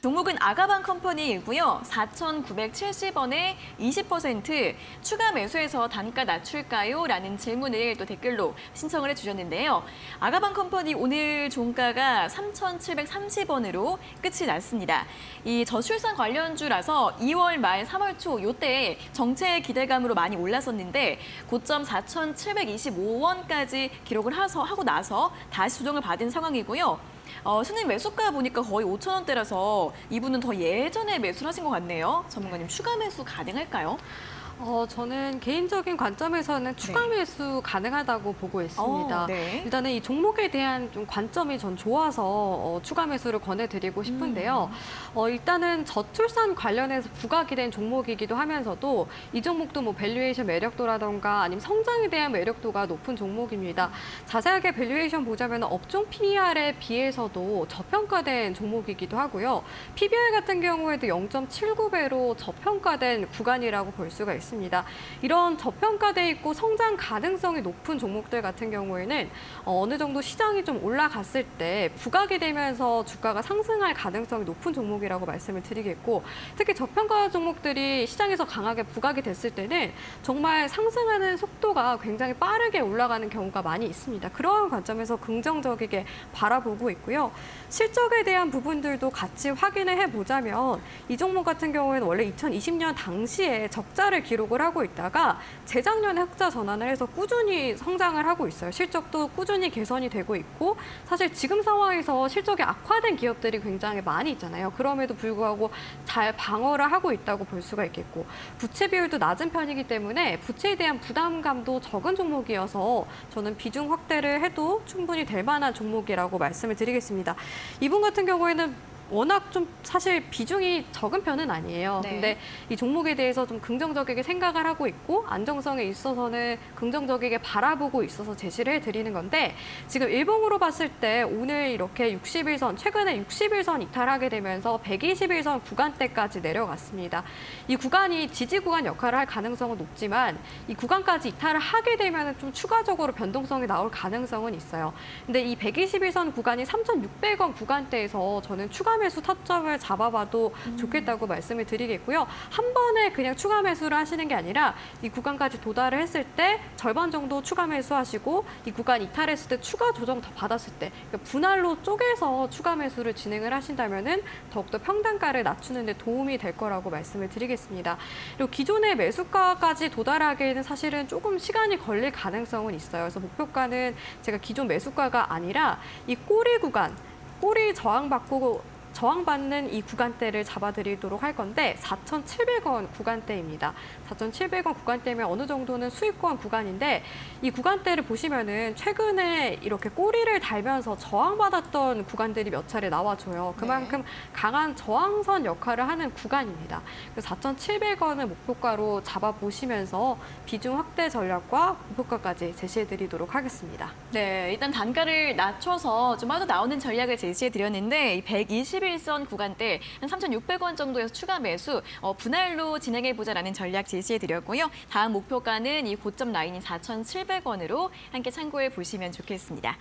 종목은 아가방 컴퍼니이고요. 4,970원에 20% 추가 매수해서 단가 낮출까요? 라는 질문을 또 댓글로 신청을 해주셨는데요. 아가방 컴퍼니 오늘 종가가 3,730원으로 끝이 났습니다. 이 저출산 관련주라서 2월 말 3월 초 이때 정책 기대감으로 많이 올랐었는데 고점 4,725원까지 기록을 하고 나서 다시 조정을 받은 상황이고요. 순입 매수가 보니까 거의 5,000원대라서 이분은 더 예전에 매수를 하신 것 같네요. 전문가님, 추가 매수 가능할까요? 저는 개인적인 관점에서는 추가 매수 가능하다고 보고 있습니다. 네. 일단은 이 종목에 대한 좀 관점이 전 좋아서 추가 매수를 권해드리고 싶은데요. 일단은 저출산 관련해서 부각이 된 종목이기도 하면서도 이 종목도 뭐 밸류에이션 매력도라던가 아니면 성장에 대한 매력도가 높은 종목입니다. 자세하게 밸류에이션 보자면 업종 PER에 비해서도 저평가된 종목이기도 하고요. PBR 같은 경우에도 0.79배로 저평가된 구간이라고 볼 수가 있습니다. 이런 저평가돼 있고 성장 가능성이 높은 종목들 같은 경우에는 어느 정도 시장이 좀 올라갔을 때 부각이 되면서 주가가 상승할 가능성이 높은 종목이라고 말씀을 드리겠고, 특히 저평가 종목들이 시장에서 강하게 부각이 됐을 때는 정말 상승하는 속도가 굉장히 빠르게 올라가는 경우가 많이 있습니다. 그러한 관점에서 긍정적이게 바라보고 있고요. 실적에 대한 부분들도 같이 확인을 해보자면 이 종목 같은 경우에는 원래 2020년 당시에 적자를 기록을 하고 있다가 재작년에 흑자 전환을 해서 꾸준히 성장을 하고 있어요. 실적도 꾸준히 개선이 되고 있고, 사실 지금 상황에서 실적이 악화된 기업들이 굉장히 많이 있잖아요. 그럼에도 불구하고 잘 방어를 하고 있다고 볼 수가 있겠고, 부채 비율도 낮은 편이기 때문에 부채에 대한 부담감도 적은 종목이어서 저는 비중 확대를 해도 충분히 될 만한 종목이라고 말씀을 드리겠습니다. 이분 같은 경우에는 워낙 좀 사실 비중이 적은 편은 아니에요. 네. 근데 이 종목에 대해서 좀 긍정적이게 생각을 하고 있고 안정성에 있어서는 긍정적이게 바라보고 있어서 제시를 해드리는 건데, 지금 일봉으로 봤을 때 오늘 이렇게 60일선, 최근에 60일선 이탈하게 되면서 120일선 구간대까지 내려갔습니다. 이 구간이 지지 구간 역할을 할 가능성은 높지만 이 구간까지 이탈을 하게 되면 좀 추가적으로 변동성이 나올 가능성은 있어요. 근데 이 121선 구간이 3,600원 구간대에서 저는 추가 매수 타점을 잡아봐도 좋겠다고 말씀을 드리겠고요. 한 번에 그냥 추가 매수를 하시는 게 아니라 이 구간까지 도달을 했을 때 절반 정도 추가 매수하시고 이 구간 이탈했을 때 추가 조정 더 받았을 때 분할로 쪼개서 추가 매수를 진행을 하신다면은 더욱더 평단가를 낮추는 데 도움이 될 거라고 말씀을 드리겠습니다. 그리고 기존의 매수가까지 도달하기에는 사실은 조금 시간이 걸릴 가능성은 있어요. 그래서 목표가는 제가 기존 매수가가 아니라 이 꼬리 구간, 꼬리 저항받는 이 구간대를 잡아드리도록 할 건데 4,700원 구간대입니다. 4,700원 구간대면 어느 정도는 수익권 구간인데, 이 구간대를 보시면은 최근에 이렇게 꼬리를 달면서 저항받았던 구간들이 몇 차례 나와줘요. 그만큼 강한 저항선 역할을 하는 구간입니다. 4,700원을 목표가로 잡아보시면서 비중 확대 전략과 목표가까지 제시해드리도록 하겠습니다. 네, 일단 단가를 낮춰서 좀 빠져 나오는 전략을 제시해드렸는데 이 121선 구간대 한 3,600원 정도에서 추가 매수 분할로 진행해보자라는 전략 제시해드렸고요. 다음 목표가는 이 고점 라인인 4,700원으로 함께 참고해 보시면 좋겠습니다.